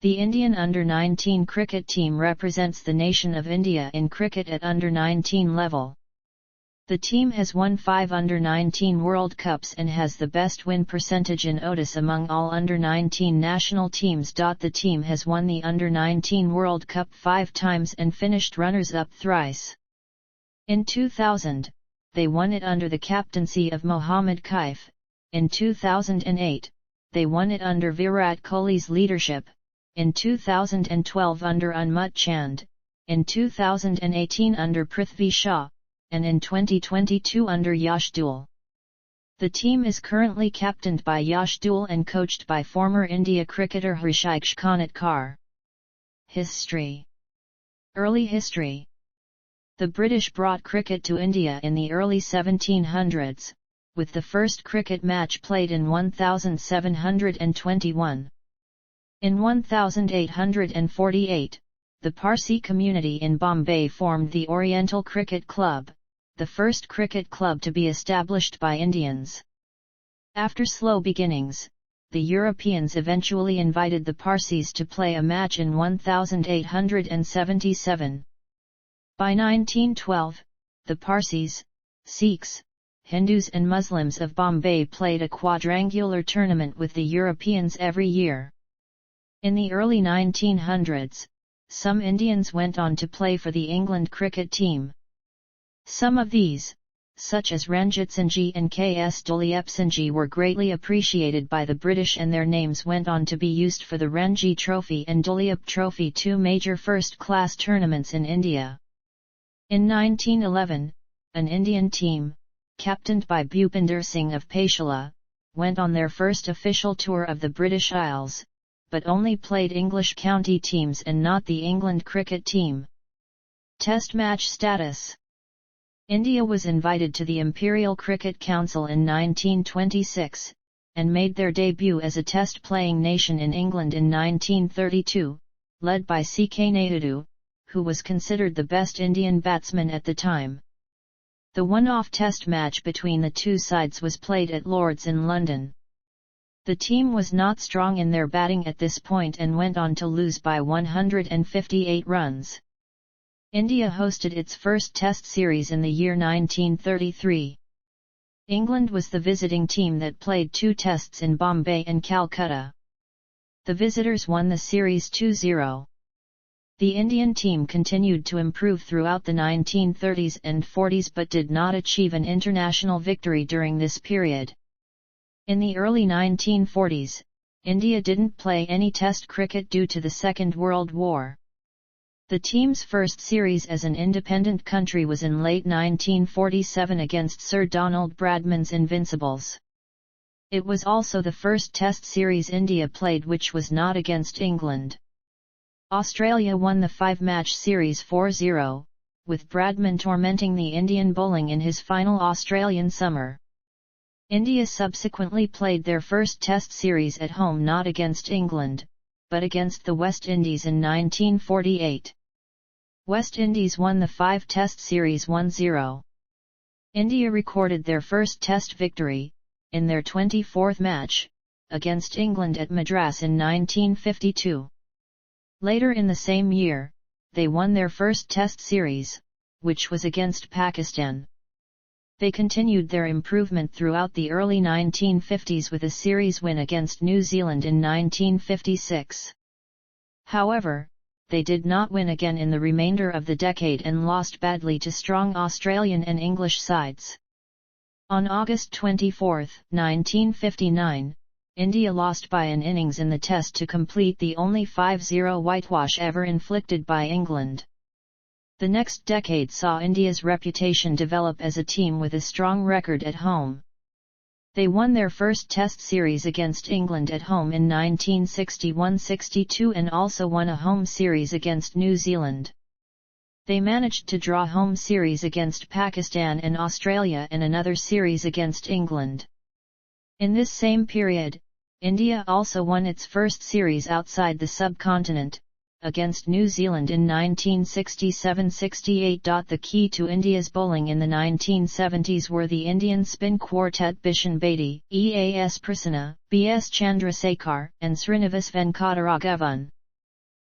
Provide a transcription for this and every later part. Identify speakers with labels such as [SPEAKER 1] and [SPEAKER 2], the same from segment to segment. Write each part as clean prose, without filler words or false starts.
[SPEAKER 1] The Indian under-19 cricket team represents the nation of India in cricket at under-19 level. The team has won 5 under-19 World Cups and has the best win percentage in ODIs among all under-19 national teams. The team has won the under-19 World Cup 5 times and finished runners-up thrice. In 2000, they won it under the captaincy of Mohammad Kaif. In 2008, they won it under Virat Kohli's leadership. In 2012 under Unmut Chand, in 2018 under Prithvi Shaw, and in 2022 under Yash Dul. The team is currently captained by Yash Dul and coached by former India cricketer Hrishikesh Kanatkar. History. Early history. The British brought cricket to India in the early 1700s, with the first cricket match played in 1721. In 1848, the Parsi community in Bombay formed the Oriental Cricket Club, the first cricket club to be established by Indians. After slow beginnings, the Europeans eventually invited the Parsis to play a match in 1877. By 1912, the Parsis, Sikhs, Hindus and Muslims of Bombay played a quadrangular tournament with the Europeans every year. In the early 1900s, some Indians went on to play for the England cricket team. Some of these, such as Ranjit Singh and K.S. Duleep Singh, were greatly appreciated by the British, and their names went on to be used for the Ranji Trophy and Duleep Trophy, 2 major first-class tournaments in India. In 1911, an Indian team, captained by Bhupinder Singh of Paichala, went on their first official tour of the British Isles, but only played English county teams and not the England cricket team. Test match status. India was invited to the Imperial Cricket Council in 1926, and made their debut as a test-playing nation in England in 1932, led by C.K. Naidu, who was considered the best Indian batsman at the time. The one-off test match between the two sides was played at Lord's in London. The team was not strong in their batting at this point and went on to lose by 158 runs. India hosted its first Test series in the year 1933. England was the visiting team that played 2 tests in Bombay and Calcutta. The visitors won the series 2-0. The Indian team continued to improve throughout the 1930s and 40s but did not achieve an international victory during this period. In the early 1940s, India didn't play any Test cricket due to the Second World War. The team's first series as an independent country was in late 1947 against Sir Donald Bradman's Invincibles. It was also the first Test series India played which was not against England. Australia won the 5-match series 4-0, with Bradman tormenting the Indian bowling in his final Australian summer. India subsequently played their first Test series at home not against England, but against the West Indies in 1948. West Indies won the 5-Test series 1-0. India recorded their first Test victory, in their 24th match, against England at Madras in 1952. Later in the same year, they won their first Test series, which was against Pakistan. They continued their improvement throughout the early 1950s with a series win against New Zealand in 1956. However, they did not win again in the remainder of the decade and lost badly to strong Australian and English sides. On August 24, 1959, India lost by an innings in the Test to complete the only 5-0 whitewash ever inflicted by England. The next decade saw India's reputation develop as a team with a strong record at home. They won their first Test series against England at home in 1961-62 and also won a home series against New Zealand. They managed to draw home series against Pakistan and Australia and another series against England. In this same period, India also won its first series outside the subcontinent, against New Zealand in 1967-68. The key to India's bowling in the 1970s were the Indian spin quartet Bishan Bedi, E.A.S. Prasanna, B.S. Chandrasekhar, and Srinivas Venkataraghavan.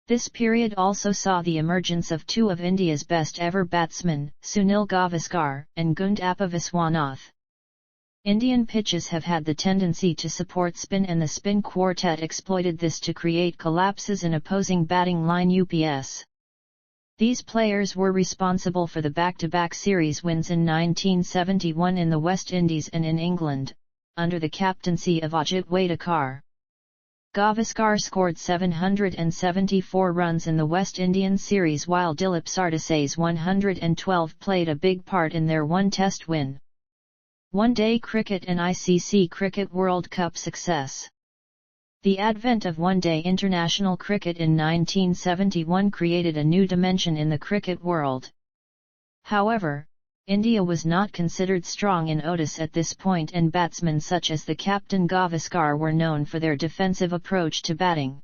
[SPEAKER 1] This period also saw the emergence of two of India's best ever batsmen, Sunil Gavaskar and Gundappa Viswanath. Indian pitches have had the tendency to support spin, and the spin quartet exploited this to create collapses in opposing batting line UPS. These players were responsible for the back-to-back series wins in 1971 in the West Indies and in England, under the captaincy of Ajit Wadekar. Gavaskar scored 774 runs in the West Indian series, while Dilip Sardesai's 112 played a big part in their one-test win. One-day cricket and ICC Cricket World Cup success. The advent of one-day international cricket in 1971 created a new dimension in the cricket world. However, India was not considered strong in ODIs at this point, and batsmen such as the captain Gavaskar were known for their defensive approach to batting.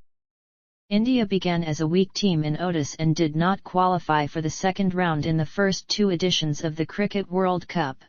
[SPEAKER 1] India began as a weak team in ODIs and did not qualify for the second round in the first two editions of the Cricket World Cup.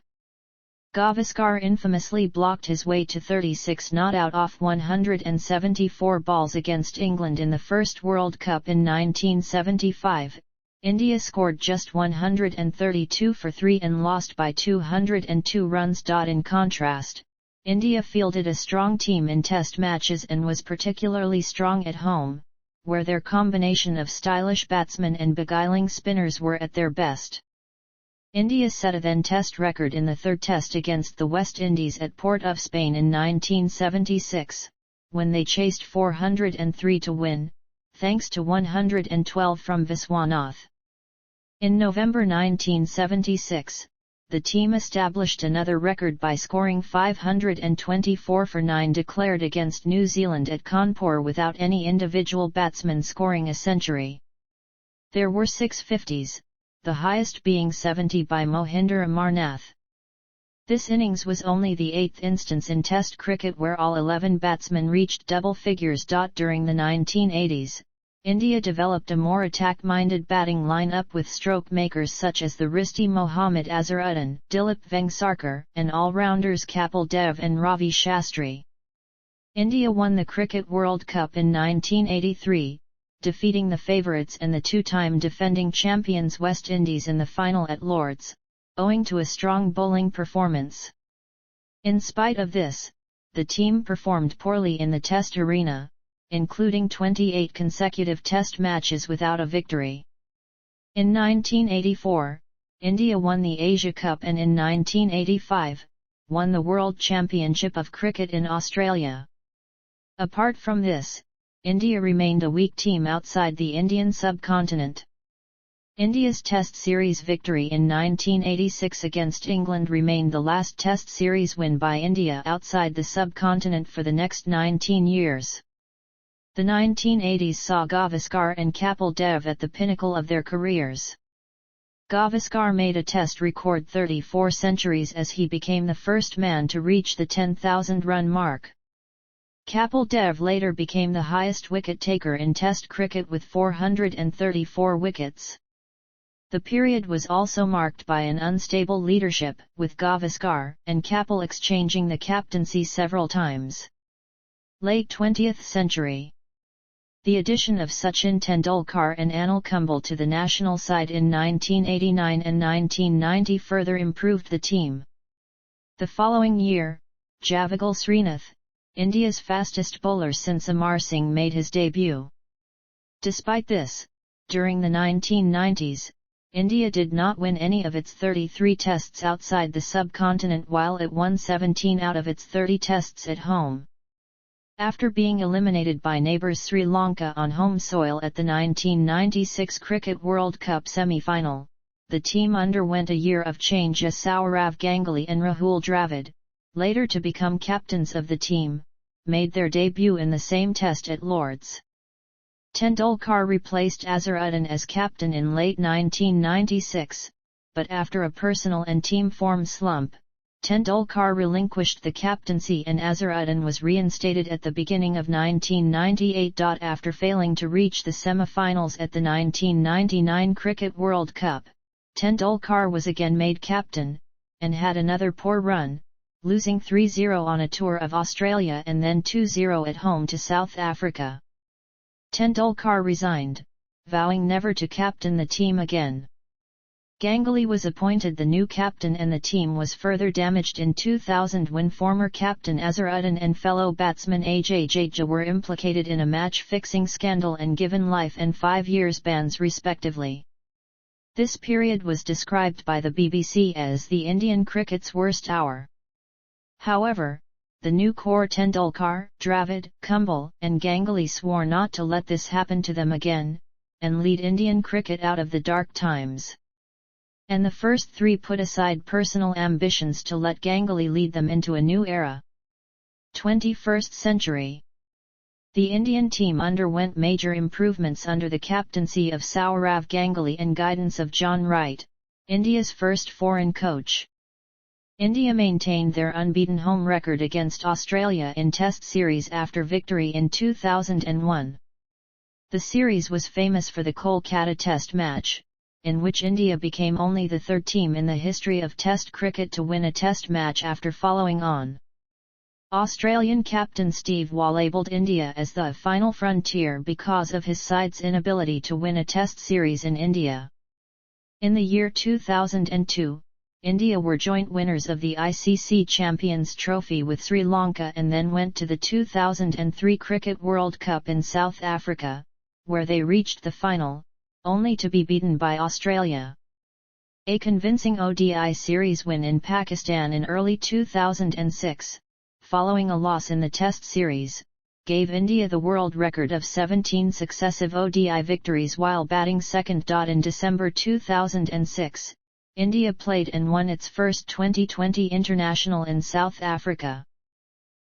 [SPEAKER 1] Gavaskar infamously blocked his way to 36 not out off 174 balls against England in the first World Cup in 1975. India scored just 132 for 3 and lost by 202 runs. In contrast, India fielded a strong team in test matches and was particularly strong at home, where their combination of stylish batsmen and beguiling spinners were at their best. India set a then-test record in the third test against the West Indies at Port of Spain in 1976, when they chased 403 to win, thanks to 112 from Viswanath. In November 1976, the team established another record by scoring 524 for 9 declared against New Zealand at Kanpur without any individual batsman scoring a century. There were 6 50s, the highest being 70 by Mohinder Amarnath. This innings was only the 8th instance in Test cricket where all 11 batsmen reached double figures. During the 1980s, India developed a more attack-minded batting line-up with stroke makers such as the wristy Mohammad Azharuddin, Dilip Vengsarkar, and all-rounders Kapil Dev and Ravi Shastri. India won the Cricket World Cup in 1983, defeating the favourites and the two-time defending champions West Indies in the final at Lord's, owing to a strong bowling performance. In spite of this, the team performed poorly in the Test arena, including 28 consecutive Test matches without a victory. In 1984, India won the Asia Cup and in 1985, won the World Championship of Cricket in Australia. Apart from this, India remained a weak team outside the Indian subcontinent. India's Test series victory in 1986 against England remained the last Test series win by India outside the subcontinent for the next 19 years. The 1980s saw Gavaskar and Kapil Dev at the pinnacle of their careers. Gavaskar made a Test record 34 centuries as he became the first man to reach the 10,000-run mark. Kapil Dev later became the highest wicket-taker in Test cricket with 434 wickets. The period was also marked by an unstable leadership, with Gavaskar and Kapil exchanging the captaincy several times. Late 20th century. The addition of Sachin Tendulkar and Anil Kumble to the national side in 1989 and 1990 further improved the team. The following year, Javagal Srinath, India's fastest bowler since Amar Singh, made his debut. Despite this, during the 1990s, India did not win any of its 33 tests outside the subcontinent while it won 17 out of its 30 tests at home. After being eliminated by neighbours Sri Lanka on home soil at the 1996 Cricket World Cup semi-final, the team underwent a year of change as Sourav Ganguly and Rahul Dravid, later to become captains of the team, made their debut in the same Test at Lord's. Tendulkar replaced Azharuddin as captain in late 1996, but after a personal and team form slump, Tendulkar relinquished the captaincy and Azharuddin was reinstated at the beginning of 1998. After failing to reach the semi-finals at the 1999 Cricket World Cup, Tendulkar was again made captain, and had another poor run, losing 3-0 on a tour of Australia and then 2-0 at home to South Africa. Tendulkar resigned, vowing never to captain the team again. Ganguly was appointed the new captain, and the team was further damaged in 2000 when former captain Azharuddin and fellow batsman Ajay Jadeja were implicated in a match-fixing scandal and given life and 5 years bans respectively. This period was described by the BBC as the Indian cricket's worst hour. However, the new core Tendulkar, Dravid, Kumble, and Ganguly swore not to let this happen to them again, and lead Indian cricket out of the dark times. And the first three put aside personal ambitions to let Ganguly lead them into a new era. 21st century. The Indian team underwent major improvements under the captaincy of Sourav Ganguly and guidance of John Wright, India's first foreign coach. India maintained their unbeaten home record against Australia in Test series after victory in 2001. The series was famous for the Kolkata Test match, in which India became only the third team in the history of Test cricket to win a Test match after following on. Australian captain Steve Waugh labelled India as the final frontier because of his side's inability to win a Test series in India. In the year 2002, India were joint winners of the ICC Champions Trophy with Sri Lanka and then went to the 2003 Cricket World Cup in South Africa, where they reached the final, only to be beaten by Australia. A convincing ODI series win in Pakistan in early 2006, following a loss in the Test series, gave India the world record of 17 successive ODI victories while batting second. In December 2006, India played and won its first 2020 international in South Africa.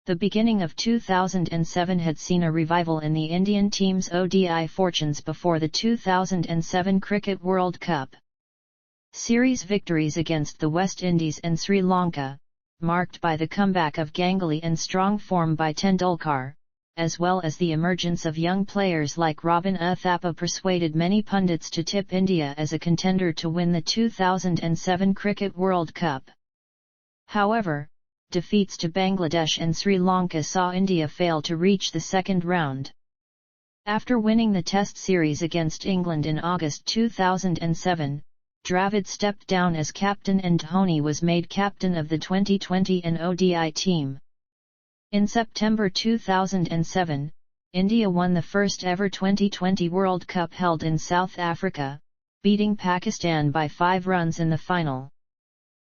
[SPEAKER 1] The beginning of 2007 had seen a revival in the Indian team's ODI fortunes before the 2007 Cricket World Cup. Series victories against the West Indies and Sri Lanka, marked by the comeback of Ganguly and strong form by Tendulkar, as well as the emergence of young players like Robin Uthappa, persuaded many pundits to tip India as a contender to win the 2007 Cricket World Cup. However, defeats to Bangladesh and Sri Lanka saw India fail to reach the second round. After winning the Test series against England in August 2007, Dravid stepped down as captain and Dhoni was made captain of the 2020 and ODI team. In September 2007, India won the first ever 2020 World Cup held in South Africa, beating Pakistan by 5 runs in the final.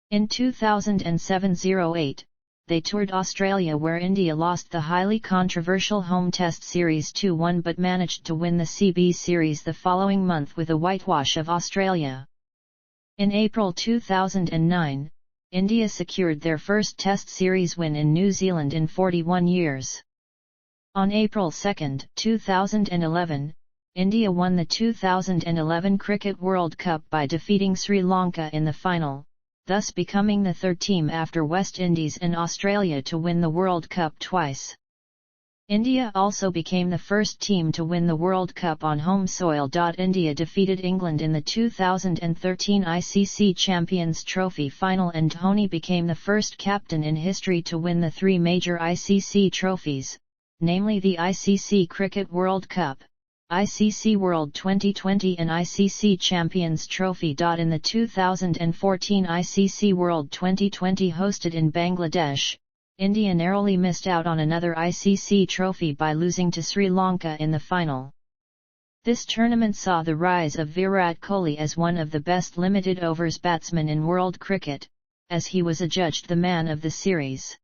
[SPEAKER 1] In 2007-08, they toured Australia where India lost the highly controversial home Test series 2-1 but managed to win the CB series the following month with a whitewash of Australia. In April 2009, India secured their first Test series win in New Zealand in 41 years. On April 2, 2011, India won the 2011 Cricket World Cup by defeating Sri Lanka in the final, thus becoming the third team after West Indies and Australia to win the World Cup twice. India also became the first team to win the World Cup on home soil. India defeated England in the 2013 ICC Champions Trophy final and Dhoni became the first captain in history to win the 3 major ICC trophies, namely the ICC Cricket World Cup, ICC World 2020 and ICC Champions Trophy. In the 2014 ICC World 2020 hosted in Bangladesh, India narrowly missed out on another ICC trophy by losing to Sri Lanka in the final. This tournament saw the rise of Virat Kohli as one of the best limited overs batsmen in world cricket, as he was adjudged the man of the series.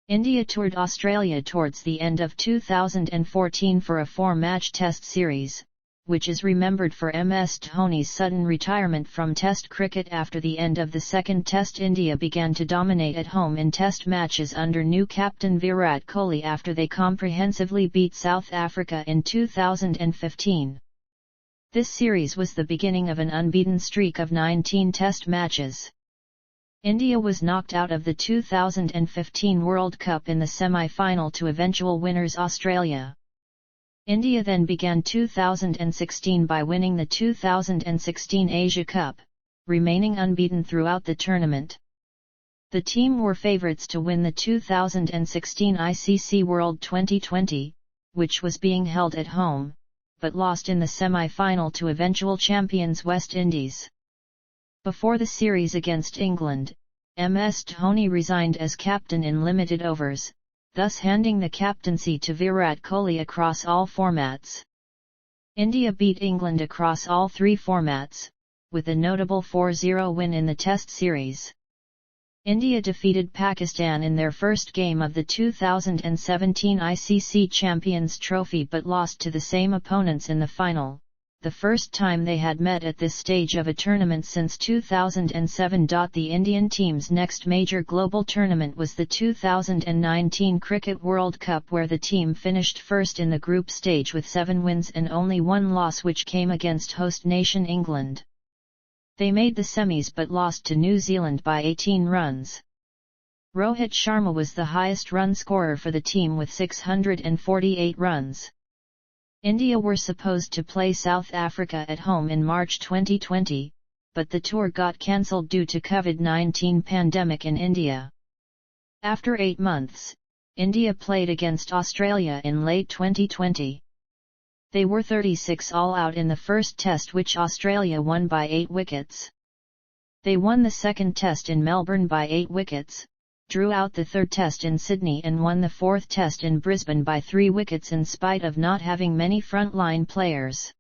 [SPEAKER 1] India toured Australia towards the end of 2014 for a 4-match Test series, which is remembered for MS Dhoni's sudden retirement from Test cricket. After the end of the second Test, India began to dominate at home in Test matches under new captain Virat Kohli after they comprehensively beat South Africa in 2015. This series was the beginning of an unbeaten streak of 19 Test matches. India was knocked out of the 2015 World Cup in the semi-final to eventual winners Australia. India then began 2016 by winning the 2016 Asia Cup, remaining unbeaten throughout the tournament. The team were favourites to win the 2016 ICC World 2020, which was being held at home, but lost in the semi-final to eventual champions West Indies. Before the series against England, MS Dhoni resigned as captain in limited overs, thus handing the captaincy to Virat Kohli across all formats. India beat England across all three formats, with a notable 4-0 win in the Test series. India defeated Pakistan in their first game of the 2017 ICC Champions Trophy but lost to the same opponents in the final, the first time they had met at this stage of a tournament since 2007. The Indian team's next major global tournament was the 2019 Cricket World Cup, where the team finished first in the group stage with 7 wins and only 1 loss, which came against host nation England. They made the semis but lost to New Zealand by 18 runs. Rohit Sharma was the highest run scorer for the team with 648 runs. India were supposed to play South Africa at home in March 2020, but the tour got cancelled due to COVID-19 pandemic in India. After 8 months, India played against Australia in late 2020. They were 36 all out in the first test, which Australia won by 8 wickets. They won the second test in Melbourne by 8 wickets, drew out the third test in Sydney and won the fourth test in Brisbane by 3 wickets in spite of not having many frontline players.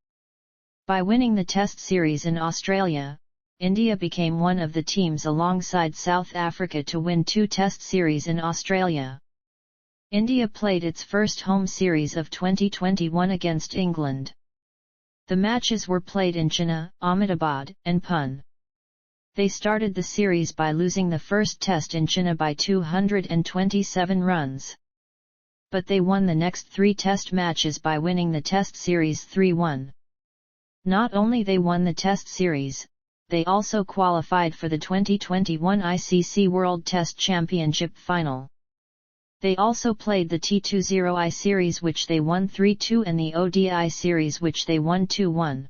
[SPEAKER 1] By winning the Test series in Australia, India became one of the teams alongside South Africa to win 2 Test series in Australia. India played its first home series of 2021 against England. The matches were played in Chennai, Ahmedabad, and Pune. They started the series by losing the first test in Chennai by 227 runs. But they won the next 3 test matches by winning the Test series 3-1. Not only they won the Test series, they also qualified for the 2021 ICC World Test Championship final. They also played the T20I series, which they won 3-2, and the ODI series, which they won 2-1.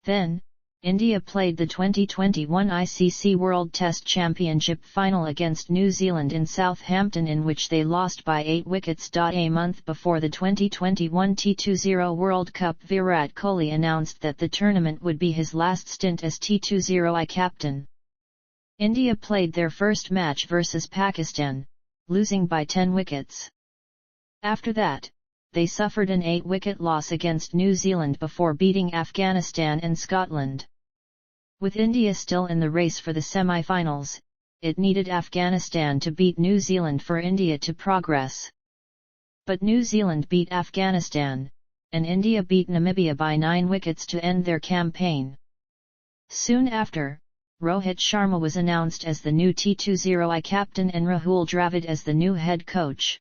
[SPEAKER 1] Then, India played the 2021 ICC World Test Championship final against New Zealand in Southampton, in which they lost by 8 wickets. A month before the 2021 T20 World Cup, Virat Kohli announced that the tournament would be his last stint as T20I captain. India played their first match versus Pakistan, losing by 10 wickets. After that, they suffered an 8-wicket loss against New Zealand before beating Afghanistan and Scotland. With India still in the race for the semi-finals, it needed Afghanistan to beat New Zealand for India to progress. But New Zealand beat Afghanistan, and India beat Namibia by 9 wickets to end their campaign. Soon after, Rohit Sharma was announced as the new T20I captain and Rahul Dravid as the new head coach.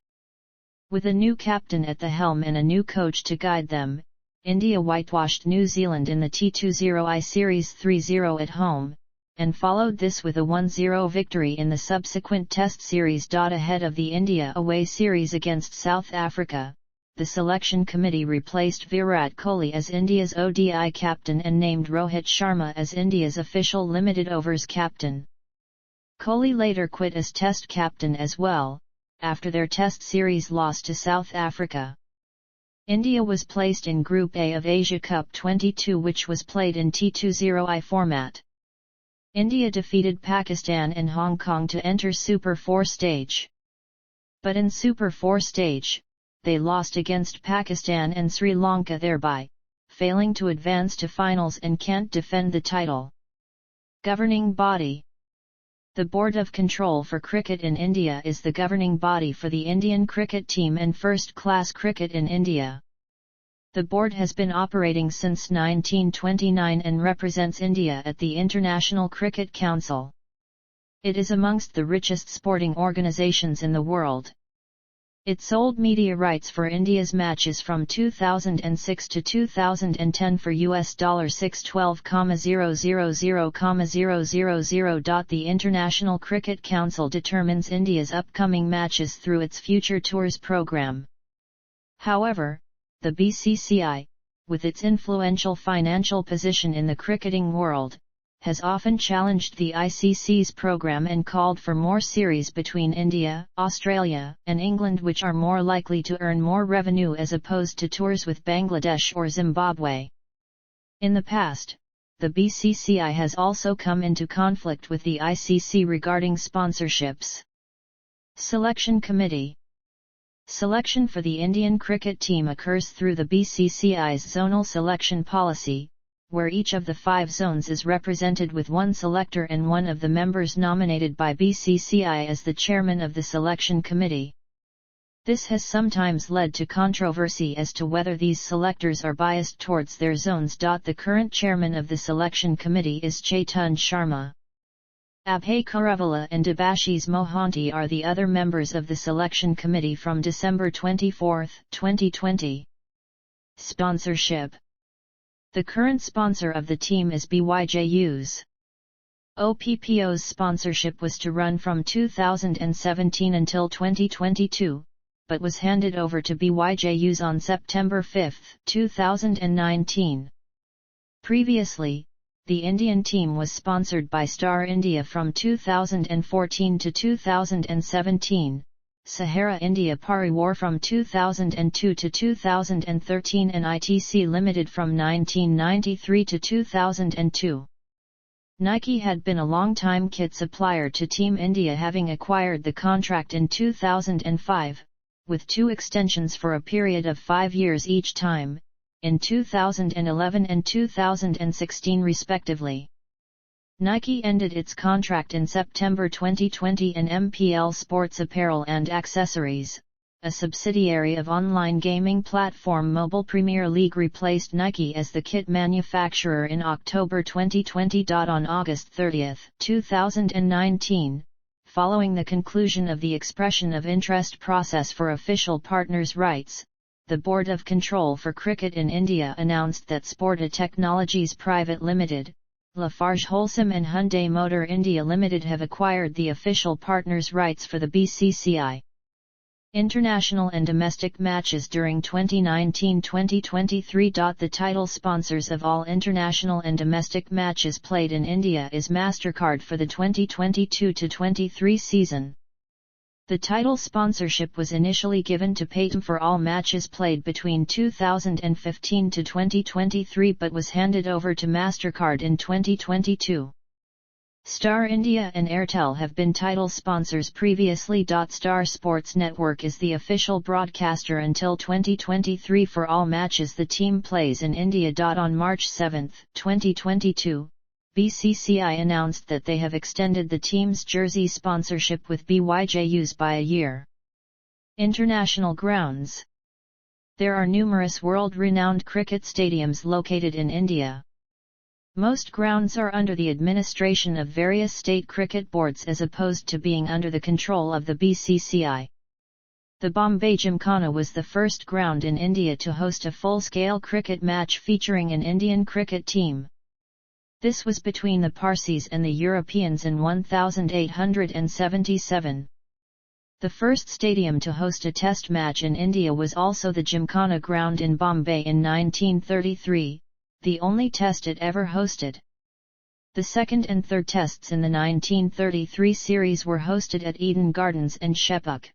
[SPEAKER 1] With a new captain at the helm and a new coach to guide them, India whitewashed New Zealand in the T20I series 3-0 at home, and followed this with a 1-0 victory in the subsequent Test series. Ahead of the India away series against South Africa, the selection committee replaced Virat Kohli as India's ODI captain and named Rohit Sharma as India's official limited overs captain. Kohli later quit as Test captain as well, after their Test series loss to South Africa. India was placed in Group A of Asia Cup 22, which was played in T20I format. India defeated Pakistan and Hong Kong to enter Super 4 stage. But in Super 4 stage, they lost against Pakistan and Sri Lanka, thereby failing to advance to finals and can't defend the title. Governing body. The Board of Control for Cricket in India is the governing body for the Indian cricket team and first-class cricket in India. The board has been operating since 1929 and represents India at the International Cricket Council. It is amongst the richest sporting organizations in the world. It sold media rights for India's matches from 2006 to 2010 for US $612,000,000. The International Cricket Council determines India's upcoming matches through its Future Tours program. However, the BCCI, with its influential financial position in the cricketing world, has often challenged the ICC's program and called for more series between India, Australia, and England, which are more likely to earn more revenue as opposed to tours with Bangladesh or Zimbabwe. In the past, the BCCI has also come into conflict with the ICC regarding sponsorships. Selection Committee. Selection for the Indian cricket team occurs through the BCCI's zonal selection policy, where each of the 5 zones is represented with one selector and one of the members nominated by BCCI as the chairman of the selection committee. This has sometimes led to controversy as to whether these selectors are biased towards their zones. The current chairman of the selection committee is Chetan Sharma. Abhay Karavala and Debashish Mohanty are the other members of the selection committee from December 24, 2020. Sponsorship. The current sponsor of the team is BYJU's. OPPO's sponsorship was to run from 2017 until 2022, but was handed over to BYJU's on September 5, 2019. Previously, the Indian team was sponsored by Star India from 2014 to 2017, Sahara India Pariwar from 2002 to 2013 and ITC Limited from 1993 to 2002. Nike had been a long-time kit supplier to Team India, having acquired the contract in 2005, with 2 extensions for a period of 5 years each time, in 2011 and 2016 respectively. Nike ended its contract in September 2020 and MPL Sports Apparel and Accessories, a subsidiary of online gaming platform Mobile Premier League, replaced Nike as the kit manufacturer in October 2020. On August 30, 2019, following the conclusion of the expression of interest process for official partners' rights, the Board of Control for Cricket in India announced that Sporta Technologies Private Limited, Lafarge Holcim and Hyundai Motor India Limited have acquired the official partners' rights for the BCCI. International and domestic matches during 2019-2023. The title sponsors of all international and domestic matches played in India is MasterCard for the 2022-23 season. The title sponsorship was initially given to Paytm for all matches played between 2015 to 2023 but was handed over to MasterCard in 2022. Star India and Airtel have been title sponsors previously. Star Sports Network is the official broadcaster until 2023 for all matches the team plays in India. On March 7, 2022, BCCI announced that they have extended the team's jersey sponsorship with BYJU's by a year. International grounds. There are numerous world-renowned cricket stadiums located in India. Most grounds are under the administration of various state cricket boards as opposed to being under the control of the BCCI. The Bombay Gymkhana was the first ground in India to host a full-scale cricket match featuring an Indian cricket team. This was between the Parsis and the Europeans in 1877. The first stadium to host a test match in India was also the Gymkhana ground in Bombay in 1933, the only test it ever hosted. The second and third tests in the 1933 series were hosted at Eden Gardens and Shepuk.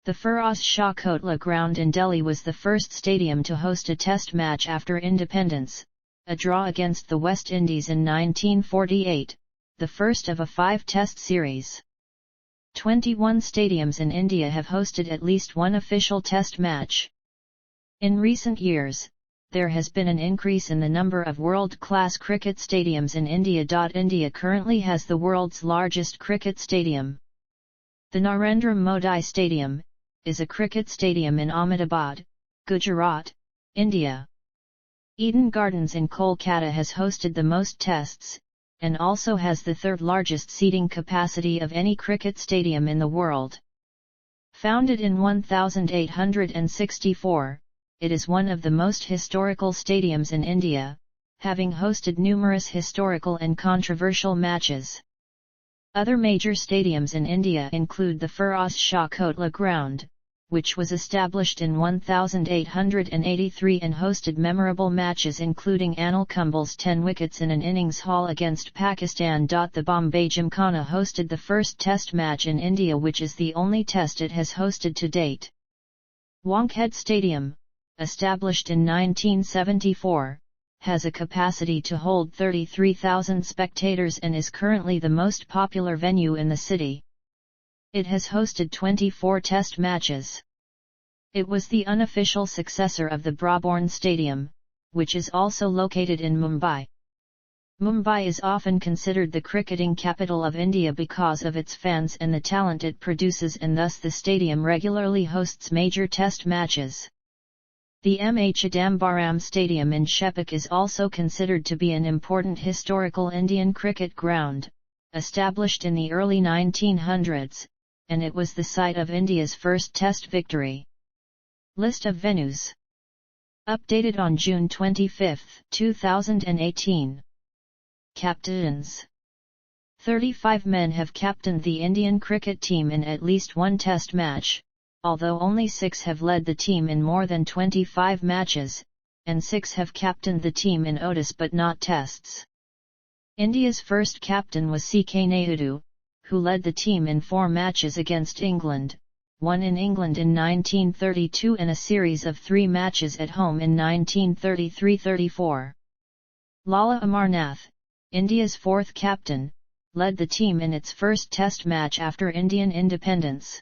[SPEAKER 1] The Firoz Shah Kotla ground in Delhi was the first stadium to host a test match after independence, a draw against the West Indies in 1948, the first of a 5-test series. 21 stadiums in India have hosted at least one official test match. In recent years, there has been an increase in the number of world-class cricket stadiums in India. India currently has the world's largest cricket stadium. The Narendra Modi Stadium is a cricket stadium in Ahmedabad, Gujarat, India. Eden Gardens in Kolkata has hosted the most tests, and also has the third largest seating capacity of any cricket stadium in the world. Founded in 1864, it is one of the most historical stadiums in India, having hosted numerous historical and controversial matches. Other major stadiums in India include the Firoz Shah Kotla Ground, which was established in 1883 and hosted memorable matches including Anil Kumble's 10 wickets in an innings haul against Pakistan. The Bombay Gymkhana hosted the first Test match in India, which is the only Test it has hosted to date. Wankhede Stadium, established in 1974, has a capacity to hold 33,000 spectators and is currently the most popular venue in the city. It has hosted 24 Test matches. It was the unofficial successor of the Brabourne Stadium, which is also located in Mumbai. Mumbai is often considered the cricketing capital of India because of its fans and the talent it produces, and thus the stadium regularly hosts major Test matches. The M. A. Chidambaram Stadium in Chepauk is also considered to be an important historical Indian cricket ground, established in the early 1900s, and it was the site of India's first Test victory. List of venues. Updated on June 25, 2018. Captains. 35 men have captained the Indian cricket team in at least one Test match, although only 6 have led the team in more than 25 matches, and 6 have captained the team in ODIs but not Tests. India's first captain was C.K. Naidu, who led the team in 4 matches against England, one in England in 1932 and a series of 3 matches at home in 1933-34. Lala Amarnath, India's 4th captain, led the team in its first Test match after Indian independence.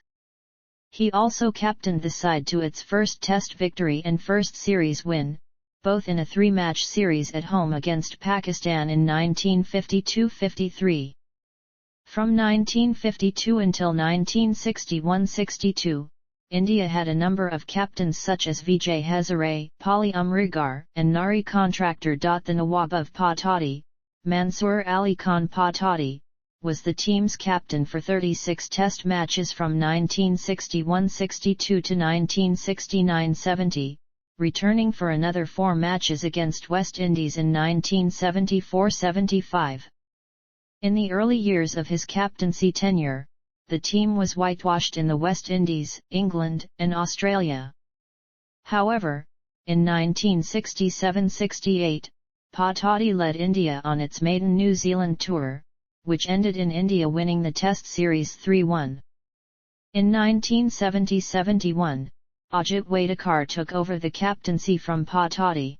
[SPEAKER 1] He also captained the side to its first Test victory and first series win, both in a 3-match series at home against Pakistan in 1952-53. From 1952 until 1961-62, India had a number of captains such as Vijay Hazare, Pali Umrigar, and Nari Contractor. The Nawab of Pataudy, Mansoor Ali Khan Pataudy, was the team's captain for 36 Test matches from 1961-62 to 1969-70, returning for another 4 matches against West Indies in 1974-75. In the early years of his captaincy tenure, the team was whitewashed in the West Indies, England, and Australia. However, in 1967-68, Pataudy led India on its maiden New Zealand tour, which ended in India winning the Test series 3-1. In 1970-71, Ajit Wadekar took over the captaincy from Pataudy.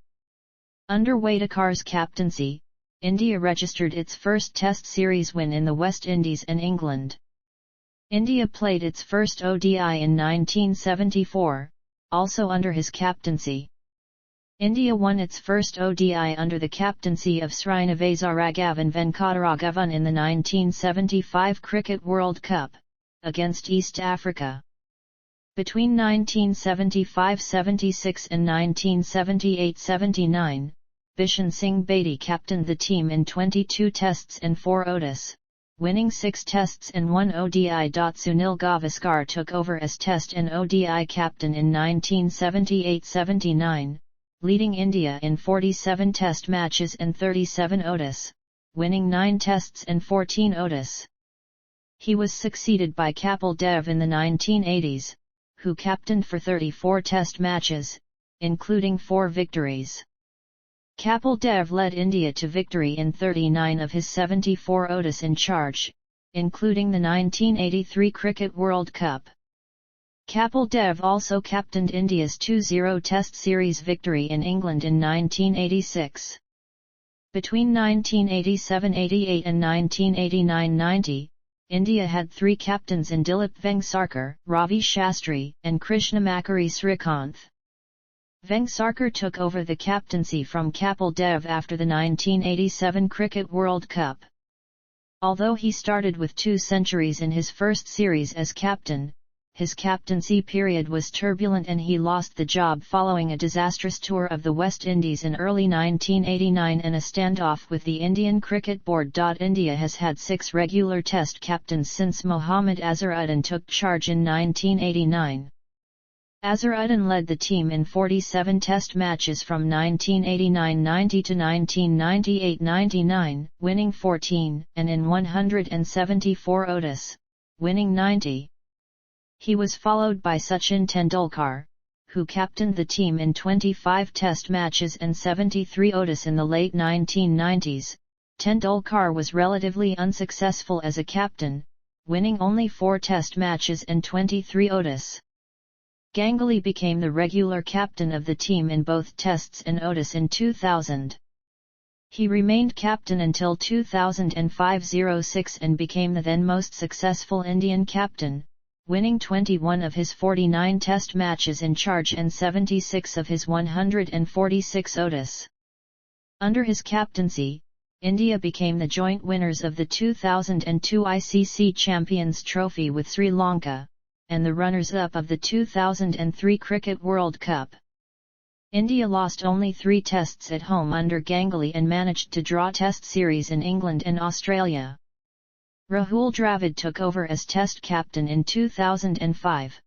[SPEAKER 1] Under Wadekar's captaincy, India registered its first Test series win in the West Indies and England. India played its first ODI in 1974, also under his captaincy. India won its first ODI under the captaincy of Srinivasaraghavan Venkataraghavan in the 1975 Cricket World Cup, against East Africa. Between 1975-76 and 1978-79, Bishan Singh Bedi captained the team in 22 Tests and 4 ODIs, winning 6 Tests and 1 ODI. Sunil Gavaskar took over as Test and ODI captain in 1978-79, leading India in 47 Test matches and 37 ODIs, winning 9 Tests and 14 ODIs. He was succeeded by Kapil Dev in the 1980s, who captained for 34 Test matches, including 4 victories. Kapil Dev led India to victory in 39 of his 74 ODIs in charge, including the 1983 Cricket World Cup. Kapil Dev also captained India's 2-0 Test series victory in England in 1986. Between 1987-88 and 1989-90, India had 3 captains in Dilip Vengsarkar, Ravi Shastri, and Krishnamacharya Srikanth. Vengsarkar took over the captaincy from Kapil Dev after the 1987 Cricket World Cup. Although he started with 2 centuries in his first series as captain, his captaincy period was turbulent and he lost the job following a disastrous tour of the West Indies in early 1989 and a standoff with the Indian Cricket Board. India has had 6 regular Test captains since Mohammad Azharuddin took charge in 1989. Azharuddin led the team in 47 Test matches from 1989-90 to 1998-99, winning 14, and in 174 ODIs, winning 90. He was followed by Sachin Tendulkar, who captained the team in 25 Test matches and 73 ODIs in the late 1990s. Tendulkar was relatively unsuccessful as a captain, winning only 4 Test matches and 23 ODIs. Ganguly became the regular captain of the team in both Tests and ODIs in 2000. He remained captain until 2005-06 and became the then most successful Indian captain, winning 21 of his 49 Test matches in charge and 76 of his 146 ODIs. Under his captaincy, India became the joint winners of the 2002 ICC Champions Trophy with Sri Lanka, and the runners-up of the 2003 Cricket World Cup. India lost only 3 tests at home under Ganguly and managed to draw Test series in England and Australia. Rahul Dravid took over as Test captain in 2005.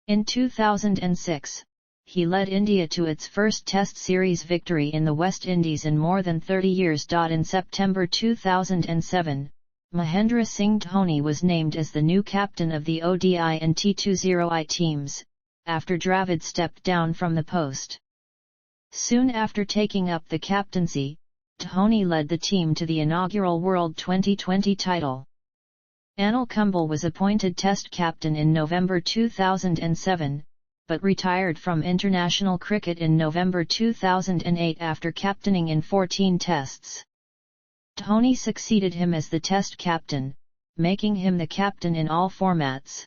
[SPEAKER 1] In 2006, he led India to its first Test series victory in the West Indies in more than 30 years. In September 2007, Mahendra Singh Dhoni was named as the new captain of the ODI and T20I teams, after Dravid stepped down from the post. Soon after taking up the captaincy, Dhoni led the team to the inaugural World 2020 title. Anil Kumble was appointed Test captain in November 2007, but retired from international cricket in November 2008 after captaining in 14 Tests. Dhoni succeeded him as the Test captain, making him the captain in all formats.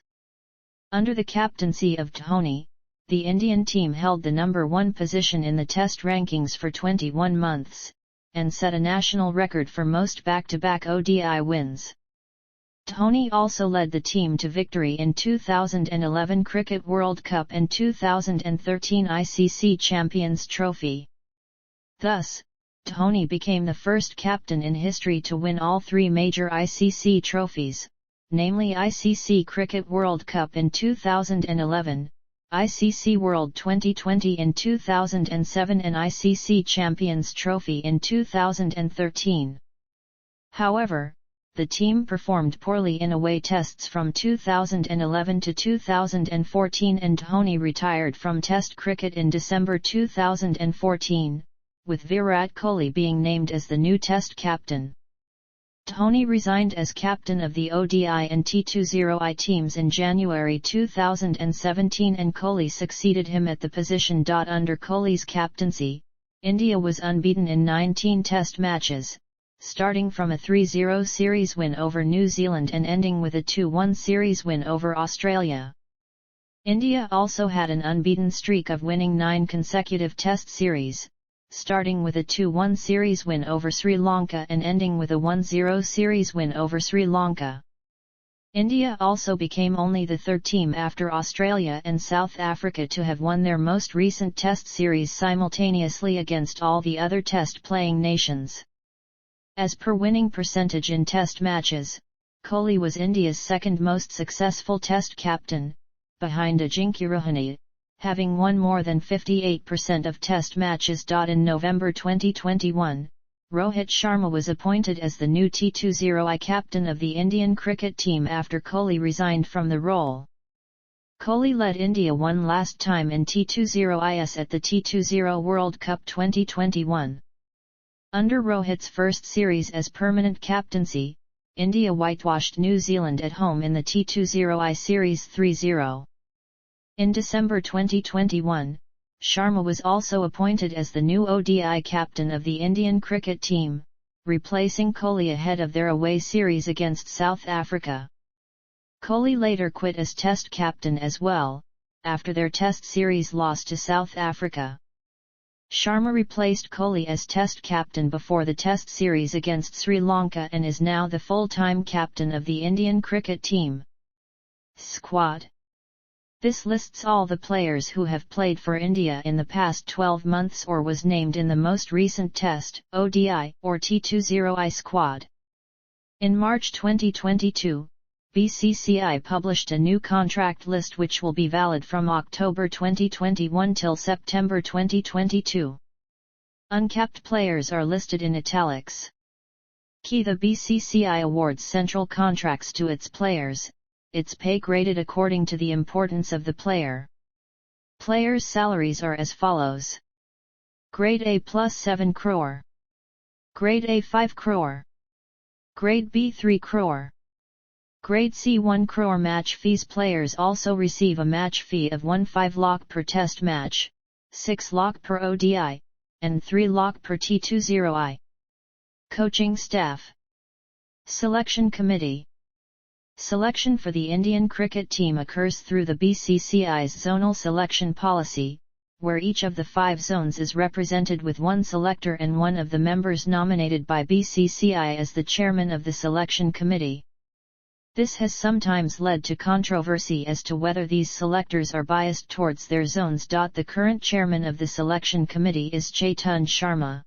[SPEAKER 1] Under the captaincy of Dhoni, the Indian team held the number 1 position in the Test rankings for 21 months, and set a national record for most back-to-back ODI wins. Dhoni also led the team to victory in 2011 Cricket World Cup and 2013 ICC Champions Trophy. Thus, Dhoni became the first captain in history to win all 3 major ICC trophies, namely ICC Cricket World Cup in 2011, ICC World 2020 in 2007 and ICC Champions Trophy in 2013. However, the team performed poorly in away tests from 2011 to 2014 and Dhoni retired from Test cricket in December 2014, with Virat Kohli being named as the new Test captain. Dhoni resigned as captain of the ODI and T20I teams in January 2017 and Kohli succeeded him at the position. Under Kohli's captaincy, India was unbeaten in 19 Test matches, starting from a 3-0 series win over New Zealand and ending with a 2-1 series win over Australia. India also had an unbeaten streak of winning 9 consecutive Test series, starting with a 2-1 series win over Sri Lanka and ending with a 1-0 series win over Sri Lanka. India also became only the 3rd team after Australia and South Africa to have won their most recent Test series simultaneously against all the other Test-playing nations. As per winning percentage in Test matches, Kohli was India's 2nd most successful Test captain, behind Ajinkya Rahane, having won more than 58% of Test matches. In November 2021, Rohit Sharma was appointed as the new T20I captain of the Indian cricket team after Kohli resigned from the role. Kohli led India one last time in T20Is at the T20 World Cup 2021. Under Rohit's first series as permanent captaincy, India whitewashed New Zealand at home in the T20I series 3-0. In December 2021, Sharma was also appointed as the new ODI captain of the Indian cricket team, replacing Kohli ahead of their away series against South Africa. Kohli later quit as Test captain as well, after their Test series loss to South Africa. Sharma replaced Kohli as Test captain before the Test series against Sri Lanka and is now the full-time captain of the Indian cricket team. Squad. This lists all the players who have played for India in the past 12 months or was named in the most recent Test, ODI, or T20I squad. In March 2022, BCCI published a new contract list which will be valid from October 2021 till September 2022. Uncapped players are listed in italics. Key: the BCCI awards central contracts to its players, its pay graded according to the importance of the player. Players' salaries are as follows. Grade A plus 7 crore. Grade A 5 crore. Grade B 3 crore. Grade C 1 crore. Match fees. Players also receive a match fee of 1.5 lakh per test match, 6 lakh per ODI, and 3 lakh per T20I. Coaching staff. Selection committee. Selection for the Indian cricket team occurs through the BCCI's zonal selection policy, where each of the 5 zones is represented with one selector and one of the members nominated by BCCI as the chairman of the selection committee. This has sometimes led to controversy as to whether these selectors are biased towards their zones. The current chairman of the selection committee is Chetan Sharma.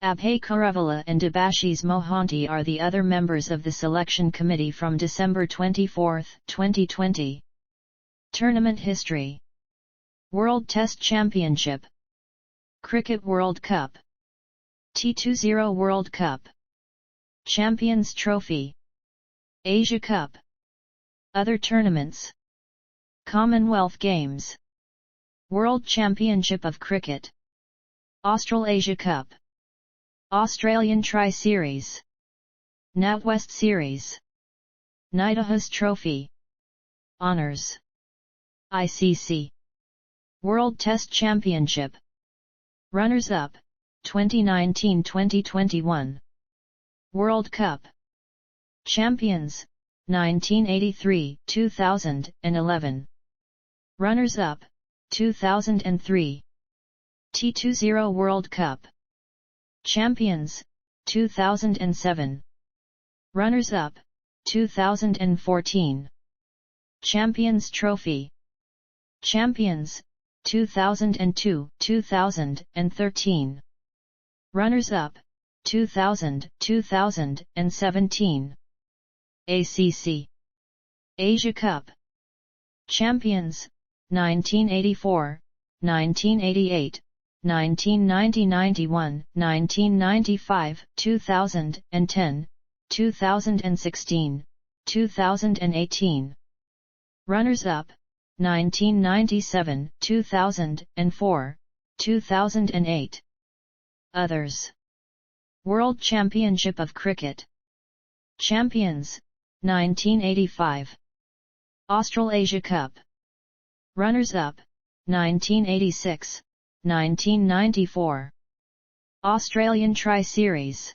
[SPEAKER 1] Abhay Karavala and Debashis Mohanty are the other members of the selection committee from December 24, 2020. Tournament history. World Test Championship, Cricket World Cup, T20 World Cup, Champions Trophy, Asia Cup. Other tournaments. Commonwealth Games, World Championship of Cricket, Australasia Cup, Australian Tri-Series, NatWest Series, NIDAHAS Trophy. Honours. ICC World Test Championship. Runners-up, 2019-2021. World Cup. Champions, 1983, 2011. Runners-up, 2003. T20 World Cup. Champions, 2007. Runners-up, 2014. Champions Trophy. Champions, 2002, 2013. Runners-up, 2000, 2017. ACC. Asia Cup. Champions, 1984, 1988. 1990-91, 1995, 2010, 2016, 2018. Runners-up, 1997, 2004, 2008. Others. World Championship of Cricket. Champions, 1985. Australasia Cup. Runners-up, 1986. 1994. Australian Tri-Series.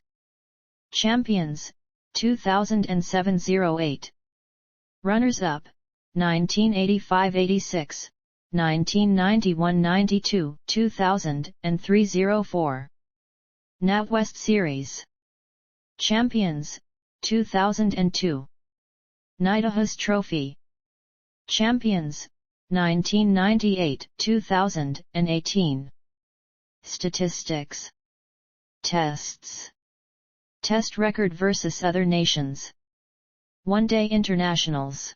[SPEAKER 1] Champions, 2007-08. Runners-up, 1985-86, 1991-92, 2003-04. NatWest Series. Champions, 2002. NIDAHAS Trophy. Champions, 1998, 2018. Statistics. Tests. Test record versus other nations. One-day internationals.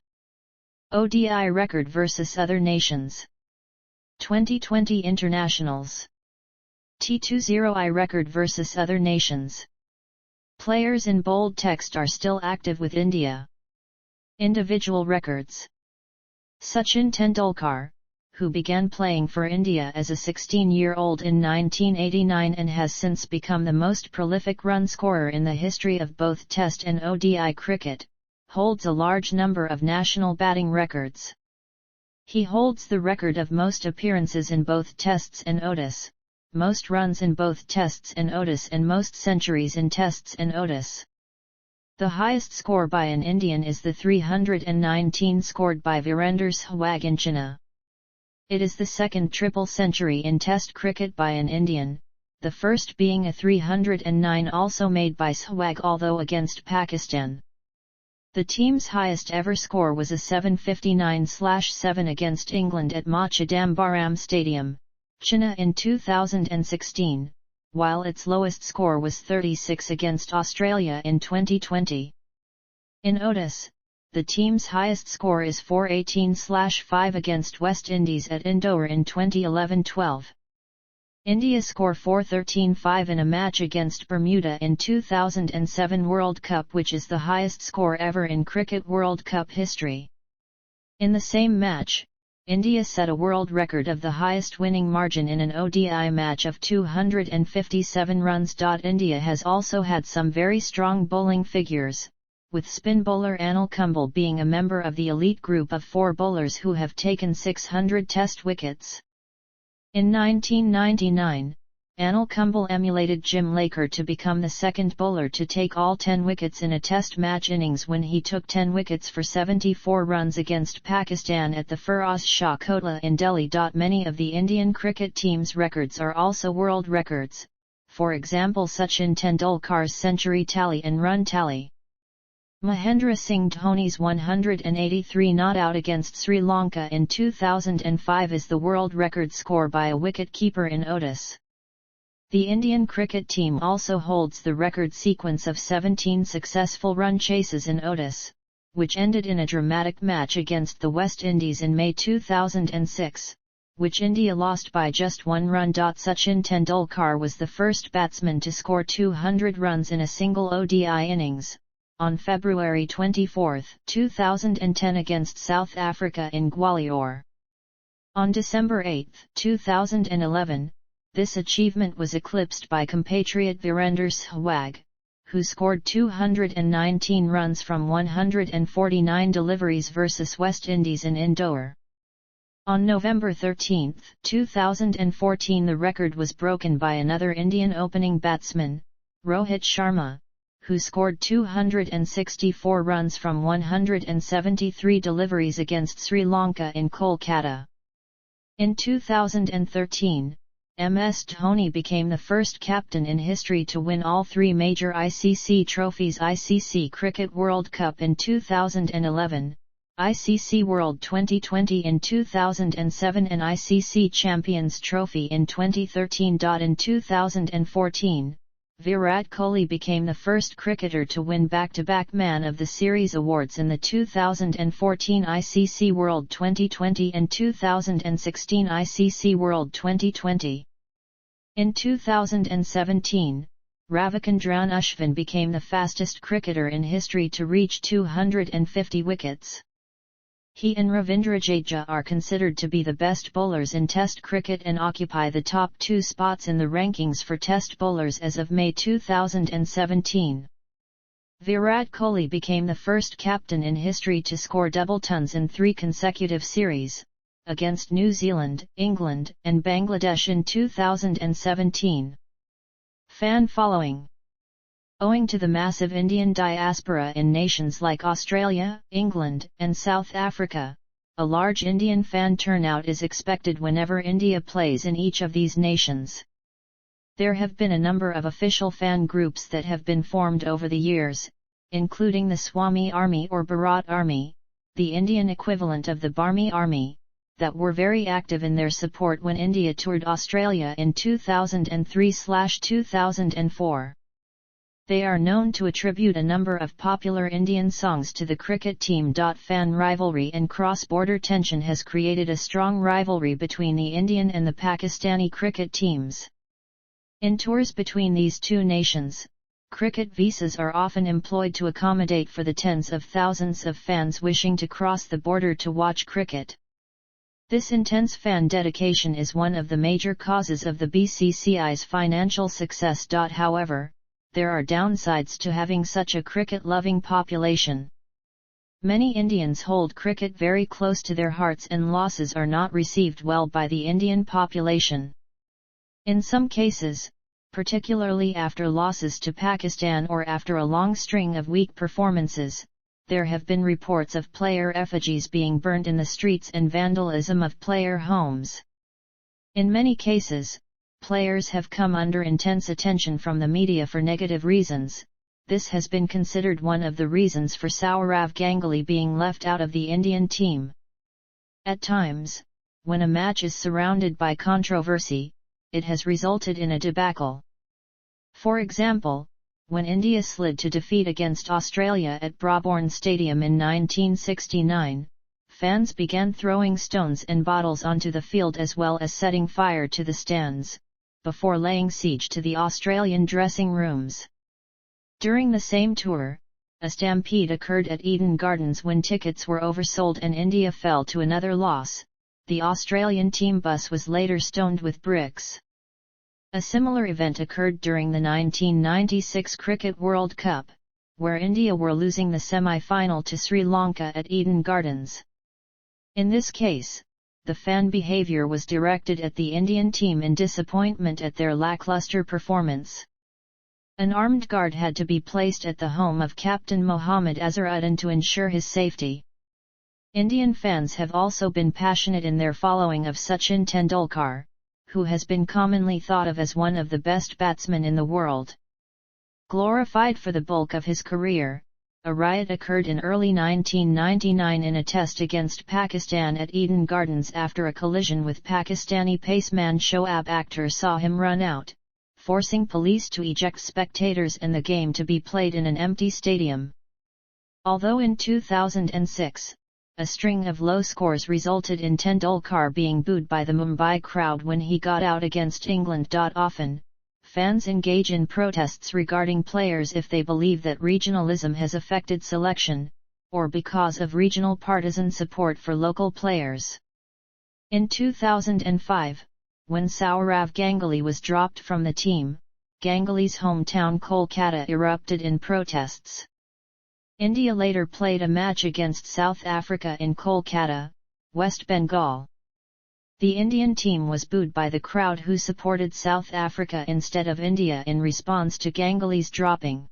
[SPEAKER 1] ODI record versus other nations. 2020 internationals. T20I record versus other nations. Players in bold text are still active with India. Individual records. Sachin Tendulkar, who began playing for India as a 16-year-old in 1989 and has since become the most prolific run scorer in the history of both Test and ODI cricket, holds a large number of national batting records. He holds the record of most appearances in both Tests and ODIs, most runs in both Tests and ODIs and most centuries in Tests and ODIs. The highest score by an Indian is the 319 scored by Virender Sehwag in China. It is the second triple century in Test cricket by an Indian, the first being a 309 also made by Sehwag although against Pakistan. The team's highest ever score was a 759/7 against England at Ma Chidambaram Stadium, China in 2016. While its lowest score was 36 against Australia in 2020. In ODIs, the team's highest score is 418/5 against West Indies at Indore in 2011-12. India score 4-13-5 in a match against Bermuda in 2007 World Cup, which is the highest score ever in Cricket World Cup history. In the same match, India set a world record of the highest winning margin in an ODI match of 257 runs. India has also had some very strong bowling figures, with spin bowler Anil Kumble being a member of the elite group of 4 bowlers who have taken 600 test wickets. In 1999, Anil Kumble emulated Jim Laker to become the second bowler to take all 10 wickets in a test match innings when he took 10 wickets for 74 runs against Pakistan at the Firoz Shah Kotla in Delhi. Many of the Indian cricket team's records are also world records, for example Sachin Tendulkar's century tally and run tally. Mahendra Singh Dhoni's 183 not out against Sri Lanka in 2005 is the world record score by a wicket-keeper in ODIs. The Indian cricket team also holds the record sequence of 17 successful run chases in ODIs, which ended in a dramatic match against the West Indies in May 2006, which India lost by just 1 run. Sachin Tendulkar was the first batsman to score 200 runs in a single ODI innings, on February 24, 2010 against South Africa in Gwalior. On December 8, 2011, this achievement was eclipsed by compatriot Virender Sehwag, who scored 219 runs from 149 deliveries versus West Indies in Indore. On November 13, 2014, the record was broken by another Indian opening batsman, Rohit Sharma, who scored 264 runs from 173 deliveries against Sri Lanka in Kolkata. In 2013, MS Dhoni became the first captain in history to win all 3 major ICC trophies: ICC Cricket World Cup in 2011, ICC World 2020 in 2007 and ICC Champions Trophy in 2013. In 2014, Virat Kohli became the first cricketer to win back-to-back Man of the Series awards in the 2014 ICC World 2020 and 2016 ICC World 2020. In 2017, Ravichandran Ashwin became the fastest cricketer in history to reach 250 wickets. He and Ravindra Jadeja are considered to be the best bowlers in Test cricket and occupy the top 2 spots in the rankings for Test bowlers as of May 2017. Virat Kohli became the first captain in history to score double tons in 3 consecutive series, against New Zealand, England, and Bangladesh in 2017. Fan following. Owing to the massive Indian diaspora in nations like Australia, England, and South Africa, a large Indian fan turnout is expected whenever India plays in each of these nations. There have been a number of official fan groups that have been formed over the years, including the Swami Army or Bharat Army, the Indian equivalent of the Barmy Army, that were very active in their support when India toured Australia in 2003/2004. They are known to attribute a number of popular Indian songs to the cricket team. Fan rivalry and cross-border tension has created a strong rivalry between the Indian and the Pakistani cricket teams. In tours between these 2 nations, cricket visas are often employed to accommodate for the tens of thousands of fans wishing to cross the border to watch cricket. This intense fan dedication is one of the major causes of the BCCI's financial success. However, there are downsides to having such a cricket-loving population. Many Indians hold cricket very close to their hearts and losses are not received well by the Indian population. In some cases, particularly after losses to Pakistan or after a long string of weak performances, there have been reports of player effigies being burned in the streets and vandalism of player homes. In many cases, players have come under intense attention from the media for negative reasons. This has been considered one of the reasons for Sourav Ganguly being left out of the Indian team. At times, when a match is surrounded by controversy, it has resulted in a debacle. For example, when India slid to defeat against Australia at Brabourne Stadium in 1969, fans began throwing stones and bottles onto the field as well as setting fire to the stands, before laying siege to the Australian dressing rooms. During the same tour, a stampede occurred at Eden Gardens when tickets were oversold and India fell to another loss. The Australian team bus was later stoned with bricks. A similar event occurred during the 1996 Cricket World Cup, where India were losing the semi-final to Sri Lanka at Eden Gardens. In this case, the fan behaviour was directed at the Indian team in disappointment at their lacklustre performance. An armed guard had to be placed at the home of Captain Mohammad Azharuddin to ensure his safety. Indian fans have also been passionate in their following of Sachin Tendulkar, who has been commonly thought of as one of the best batsmen in the world. Glorified for the bulk of his career, a riot occurred in early 1999 in a test against Pakistan at Eden Gardens after a collision with Pakistani paceman Shoaib Akhtar saw him run out, forcing police to eject spectators and the game to be played in an empty stadium. Although in 2006, a string of low scores resulted in Tendulkar being booed by the Mumbai crowd when he got out against England. Often, fans engage in protests regarding players if they believe that regionalism has affected selection, or because of regional partisan support for local players. In 2005, when Sourav Ganguly was dropped from the team, Ganguly's hometown Kolkata erupted in protests. India later played a match against South Africa in Kolkata, West Bengal. The Indian team was booed by the crowd who supported South Africa instead of India in response to Ganguly's dropping.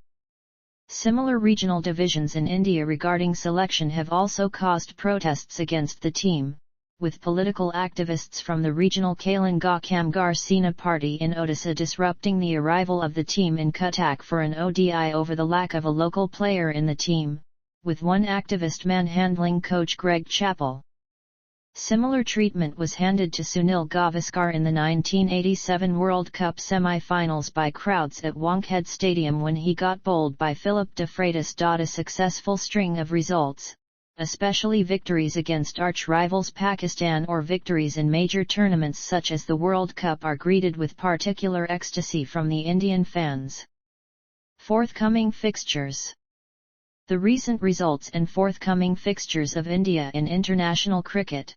[SPEAKER 1] Similar regional divisions in India regarding selection have also caused protests against the team, with political activists from the regional Kalinga Kamgar Sena party in Odisha disrupting the arrival of the team in Cuttack for an ODI over the lack of a local player in the team, with one activist manhandling coach Greg Chappell. Similar treatment was handed to Sunil Gavaskar in the 1987 World Cup semi-finals by crowds at Wankhede Stadium when he got bowled by Philip de Freitas. A successful string of results, especially victories against arch-rivals Pakistan or victories in major tournaments such as the World Cup, are greeted with particular ecstasy from the Indian fans. Forthcoming fixtures. The recent results and forthcoming fixtures of India in international cricket.